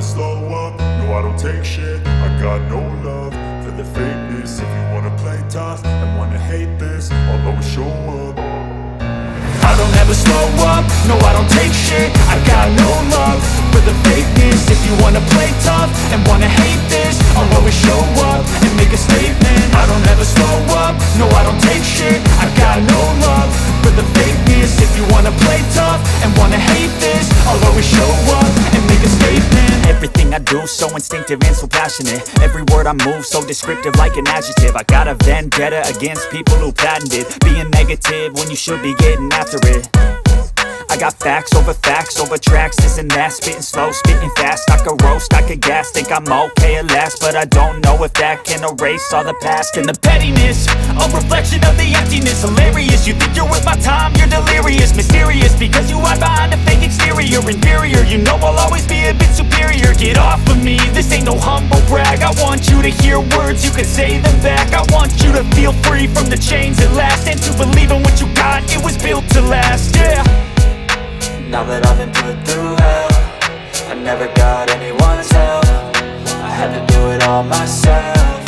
slow up, no I don't take shit. I got no love for the fakeness. If you wanna play tough and wanna hate this, I'll always show up. I don't ever slow up, no I don't take shit. I got no love for the fakeness. If you wanna play tough and wanna hate this, I'll always show up and make a statement. I don't ever slow up, no I don't take shit. I got no love for the fakeness. If you wanna play tough and wanna hate this, I'll always show up and make a statement. Everything I do so instinctive and so passionate. Every word I move so descriptive like an adjective. I got a vendetta against people who patented being negative when you should be getting after it. I got facts over tracks, this and that. Spitting slow, spitting fast. I could roast, I could gas. Think I'm okay at last, but I don't know if that can erase all the past. And the pettiness, a reflection of the emptiness. Hilarious, you think you're worth my time, you're delirious. Mysterious, because you hide behind a fake exterior. Inferior, you know I'll always be a bit superior. Get off of me, this ain't no humble brag. I want you to hear words, you can say them back. I want you to feel free from the chains at last, and to believe in what you got, it was built to last, yeah. Now that I've been put through hell, I never got anyone's help. I had to do it all myself.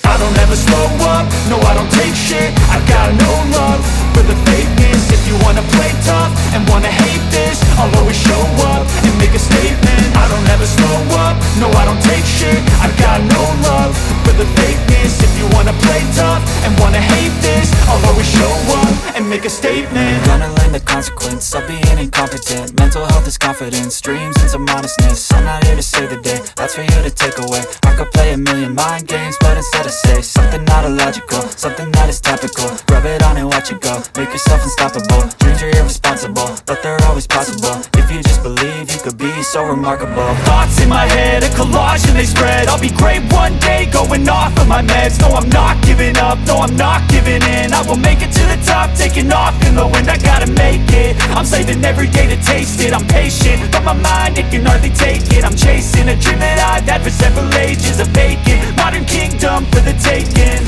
I don't ever slow up, no I don't take shit. I got no love for the fakeness. If you wanna play tough and wanna hate this, I'll always show up and make a statement. I don't ever slow up, no I don't take shit. I got no love for the fakeness. If you wanna play tough and wanna hate this, I'll always show up and make a statement. Gonna learn the consequence of being incompetent. Mental health is confidence, dreams and some modestness. I'm not here to save the day, that's for you to take away. I could play a million mind games, but instead I say something not illogical, something that is topical. Rub it on and watch it go, make yourself unstoppable. Dreams are irresponsible, but they're always possible. If you just believe, you could be so remarkable. Thoughts in my head, a collage and they spread. I'll be great one day, going off of my meds. No, I'm not giving up, no, I'm not giving in. I will make it to the top, taking off in the wind. I gotta make it, I'm saving every day to taste it. I'm patient, but my mind, it can hardly take it. I'm chasing a dream that I've had for several ages. A vacant, modern kingdom for the taking.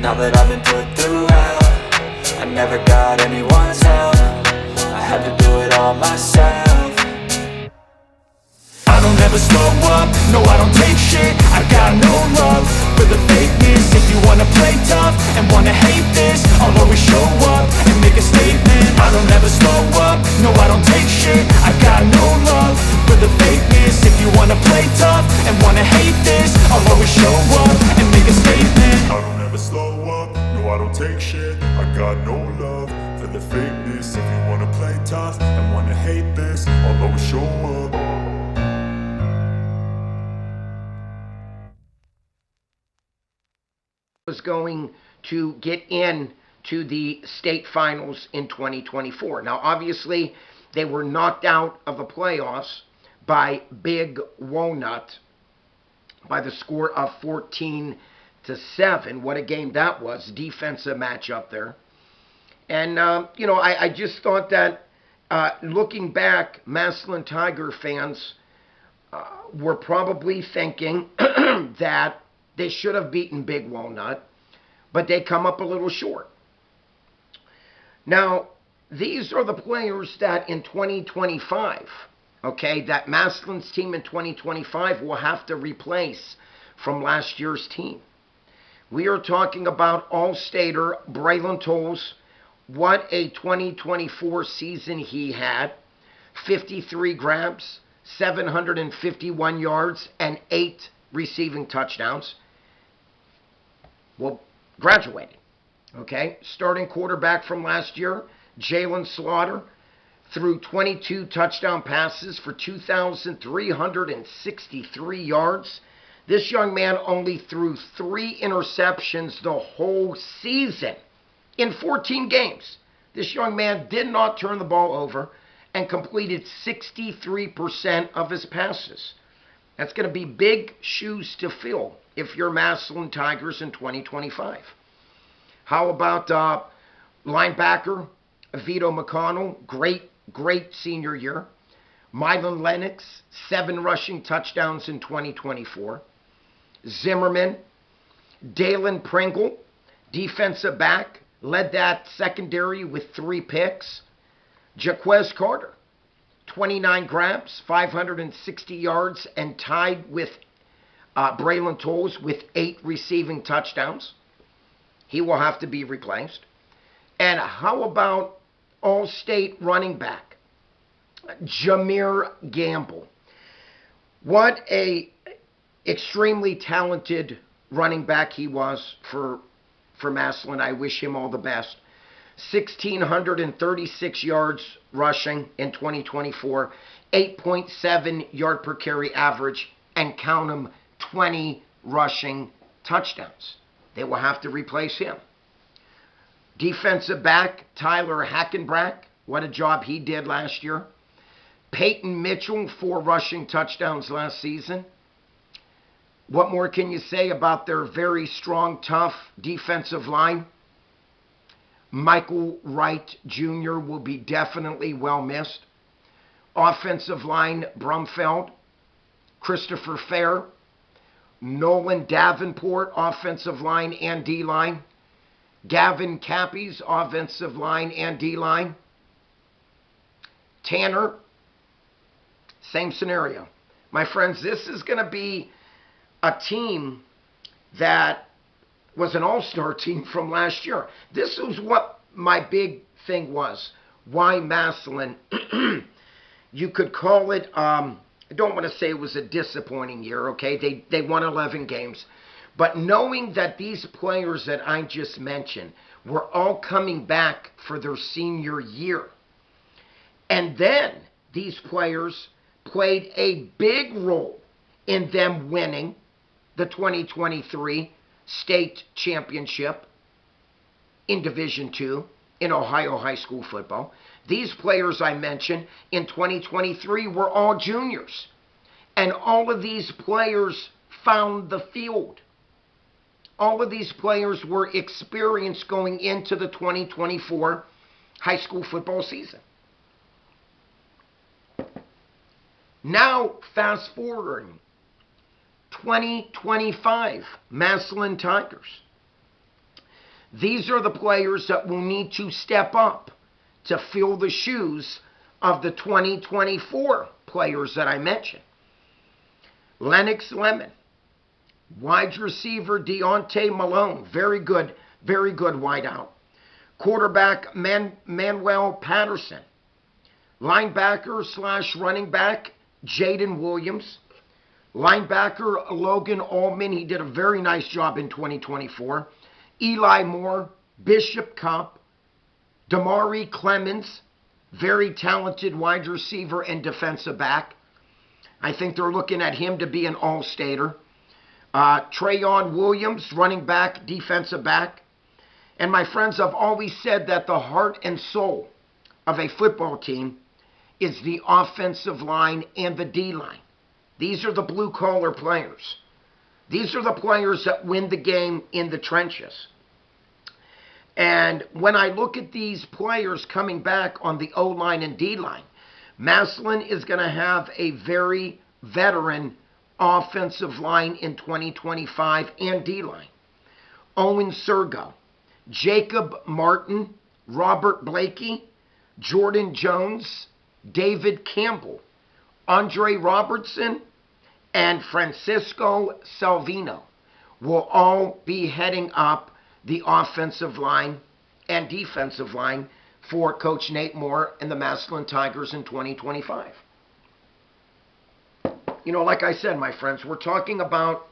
Now that I've been put through hell, I never got anyone's help. I had to do it all myself. I don't ever slow up, no I don't take shit. I got no love for the fakeness. If you wanna play tough and wanna hate this, I'll always show up and make a statement. I don't ever slow up, no I don't take shit. I got no love for the fakeness. If you wanna play tough and wanna hate this, I'll always show up and make a statement. I don't ever slow up, no I don't take shit. I got no love for the fakeness. If you wanna play tough and wanna hate this, I'll always show up. Was going to get in to the state finals in 2024. Now, obviously, they were knocked out of the playoffs by Big Walnut by the score of 14-7. What a game that was. Defensive matchup there. And, I just thought that looking back, Massillon Tiger fans were probably thinking that they should have beaten Big Walnut, but they come up a little short. Now, these are the players that in 2025, that Massillon's team in 2025 will have to replace from last year's team. We are talking about All-Stater Braylon Tolles. What a 2024 season he had. 53 grabs, 751 yards, and 8 receiving touchdowns. Well, graduating. Starting quarterback from last year, Jalen Slaughter, threw 22 touchdown passes for 2,363 yards. This young man only threw 3 interceptions the whole season in 14 games. This young man did not turn the ball over and completed 63% of his passes. That's going to be big shoes to fill if you're Massillon Tigers in 2025. How about linebacker Vito McConnell? Great senior year. Mylan Lennox, 7 rushing touchdowns in 2024. Zimmerman, Dalen Pringle, defensive back, led that secondary with 3 picks. Jaquez Carter, 29 grabs, 560 yards, and tied with Braylon Tolles with 8 receiving touchdowns. He will have to be replaced. And how about All-State running back Jameer Gamble? What a extremely talented running back he was for Massillon. I wish him all the best. 1,636 yards rushing in 2024, 8.7 yard per carry average, and count them, 20 rushing touchdowns. They will have to replace him. Defensive back Tyler Hackenbrack, what a job he did last year. Peyton Mitchell, 4 rushing touchdowns last season. What more can you say about their very strong, tough defensive line? Michael Wright Jr. will be definitely well missed. Offensive line, Brumfeld, Christopher Fair, Nolan Davenport, offensive line and D-line. Gavin Cappies, offensive line and D-line. Tanner, same scenario. My friends, this is going to be a team that was an all-star team from last year. This was what my big thing was. Why Massillon? You could call it, I don't want to say it was a disappointing year, okay? They won 11 games. But knowing that these players that I just mentioned were all coming back for their senior year. And then these players played a big role in them winning the 2023 state championship in Division II in Ohio high school football. These players I mentioned in 2023 were all juniors. And all of these players found the field. All of these players were experienced going into the 2024 high school football season. Now, fast forwarding, 2025 Massillon Tigers. These are the players that will need to step up to fill the shoes of the 2024 players that I mentioned. Lennox Lemon, wide receiver Deontay Malone, very good wideout. Quarterback Manuel Patterson, linebacker / running back Jaden Williams, linebacker Logan Allman, he did a very nice job in 2024. Eli Moore, Bishop Cup, Damari Clemens, very talented wide receiver and defensive back. I think they're looking at him to be an all-stater. Trayon Williams, running back, defensive back. And my friends, I've always said that the heart and soul of a football team is the offensive line and the D-line. These are the blue-collar players. These are the players that win the game in the trenches. And when I look at these players coming back on the O-line and D-line, Massillon is going to have a very veteran offensive line in 2025 and D-line. Owen Sergo, Jacob Martin, Robert Blakey, Jordan Jones, David Campbell, Andre Robertson, and Francisco Salvino will all be heading up the offensive line and defensive line for Coach Nate Moore and the Massillon Tigers in 2025. You know, like I said, my friends, we're talking about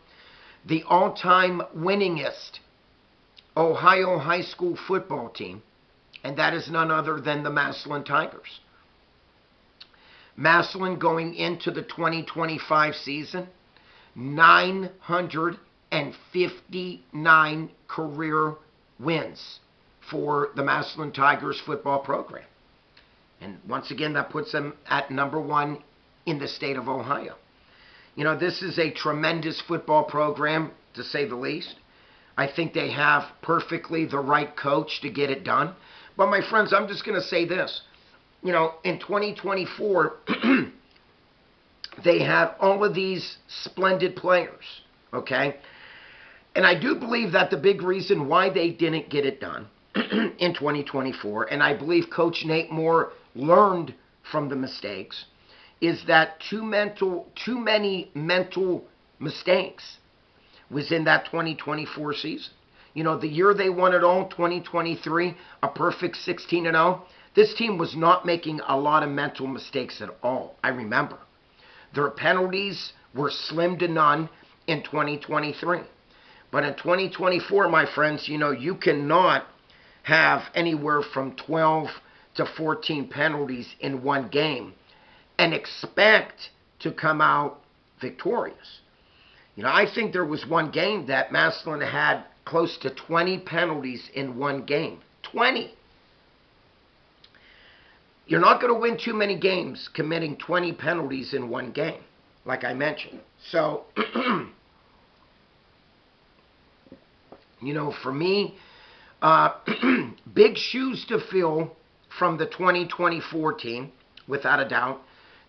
the all-time winningest Ohio high school football team, and that is none other than the Massillon Tigers. Massillon going into the 2025 season, 959 career wins for the Massillon Tigers football program. And once again, that puts them at number 1 in the state of Ohio. You know, this is a tremendous football program, to say the least. I think they have perfectly the right coach to get it done. But my friends, I'm just going to say this. You know, in 2024, they had all of these splendid players, okay? And I do believe that the big reason why they didn't get it done in 2024, and I believe Coach Nate Moore learned from the mistakes is that too many mental mistakes was in that 2024 season. You know, the year they won it all, 2023, a perfect 16-0. This team was not making a lot of mental mistakes at all. I remember. Their penalties were slim to none in 2023. But in 2024, my friends, you know, you cannot have anywhere from 12 to 14 penalties in one game and expect to come out victorious. You know, I think there was one game that Massillon had close to 20 penalties in one game. 20. You're not going to win too many games committing 20 penalties in one game, like I mentioned. So, you know, for me, big shoes to fill from the 2024 team, without a doubt.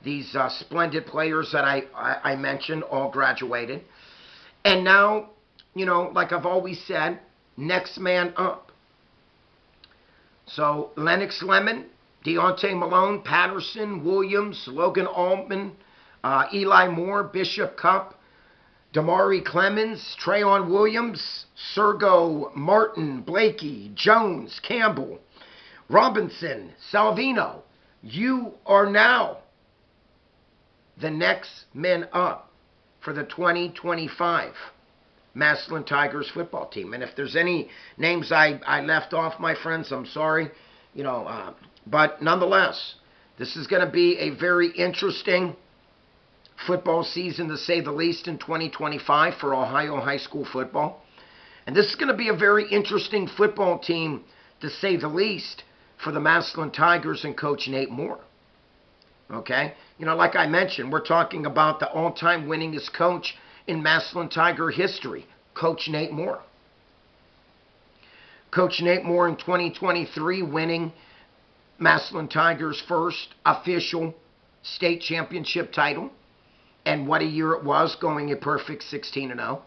These splendid players that I mentioned all graduated. And now, you know, like I've always said, next man up. So Lennox Lemon, Deontay Malone, Patterson, Williams, Logan Altman, Eli Moore, Bishop Cup, Damari Clemens, Trayon Williams, Sergo Martin, Blakey, Jones, Campbell, Robinson, Salvino. You are now the next men up for the 2025 Massillon Tigers football team. And if there's any names I left off, my friends, I'm sorry. You know, but nonetheless, this is going to be a very interesting football season, to say the least, in 2025 for Ohio high school football. And this is going to be a very interesting football team, to say the least, for the Massillon Tigers and Coach Nate Moore. Okay? You know, like I mentioned, we're talking about the all-time winningest coach in Massillon Tiger history, Coach Nate Moore. Coach Nate Moore in 2023 winning Massillon Tigers' first official state championship title. And what a year it was, going a perfect 16-0.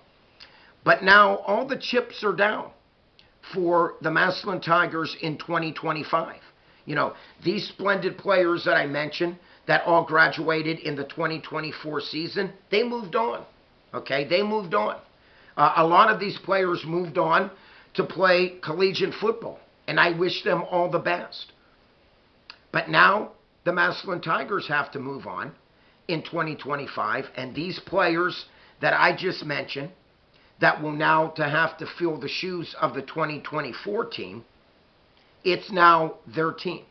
But now all the chips are down for the Massillon Tigers in 2025. You know, these splendid players that I mentioned that all graduated in the 2024 season, they moved on. Okay, they moved on. A lot of these players moved on to play collegiate football, and I wish them all the best. But now the Massillon Tigers have to move on in 2025, and these players that I just mentioned that will now to have to fill the shoes of the 2024 team, it's now their team.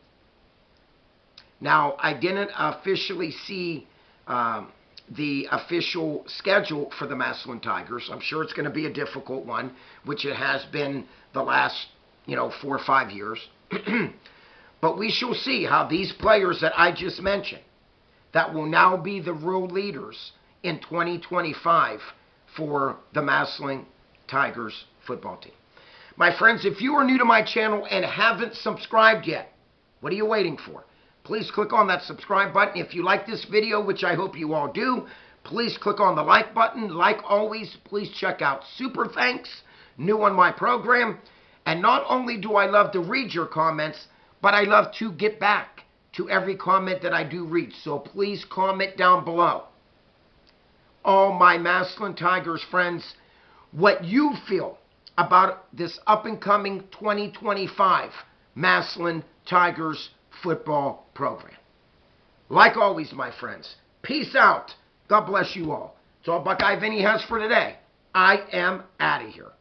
Now, I didn't officially see the official schedule for the Massillon Tigers. I'm sure it's going to be a difficult one, which it has been the last, 4 or 5 years. But we shall see how these players that I just mentioned, that will now be the real leaders in 2025 for the Massillon Tigers football team. My friends, if you are new to my channel and haven't subscribed yet, what are you waiting for? Please click on that subscribe button. If you like this video, which I hope you all do, please click on the like button. Like always, please check out Super Thanks, new on my program. And not only do I love to read your comments, but I love to get back to every comment that I do read. So please comment down below, all my Massillon Tigers friends, what you feel about this up-and-coming 2025 Massillon Tigers football program. Like always, my friends, peace out. God bless you all. It's all Buckeye Vinny has for today. I am out of here.